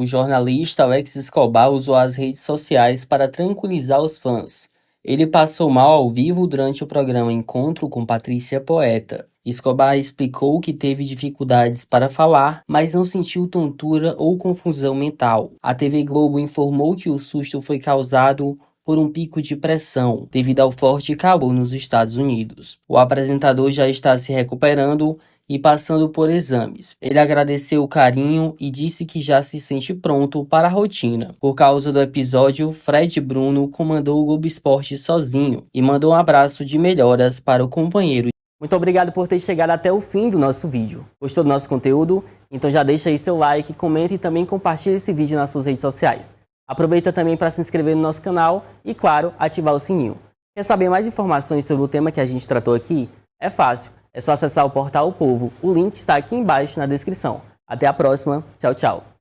O jornalista Alex Escobar usou as redes sociais para tranquilizar os fãs. Ele passou mal ao vivo durante o programa Encontro com Patrícia Poeta. Escobar explicou que teve dificuldades para falar, mas não sentiu tontura ou confusão mental. A TV Globo informou que o susto foi causado por um pico de pressão, devido ao forte calor nos Estados Unidos. O apresentador já está se recuperando e passando por exames. Ele agradeceu o carinho e disse que já se sente pronto para a rotina. Por causa do episódio, Fred Bruno comandou o Globo Esporte sozinho e mandou um abraço de melhoras para o companheiro. Muito obrigado por ter chegado até o fim do nosso vídeo. Gostou do nosso conteúdo? Então já deixa aí seu like, comenta e também compartilha esse vídeo nas suas redes sociais. Aproveita também para se inscrever no nosso canal e, claro, ativar o sininho. Quer saber mais informações sobre o tema que a gente tratou aqui? É fácil, é só acessar o portal O Povo. O link está aqui embaixo na descrição. Até a próxima. Tchau, tchau.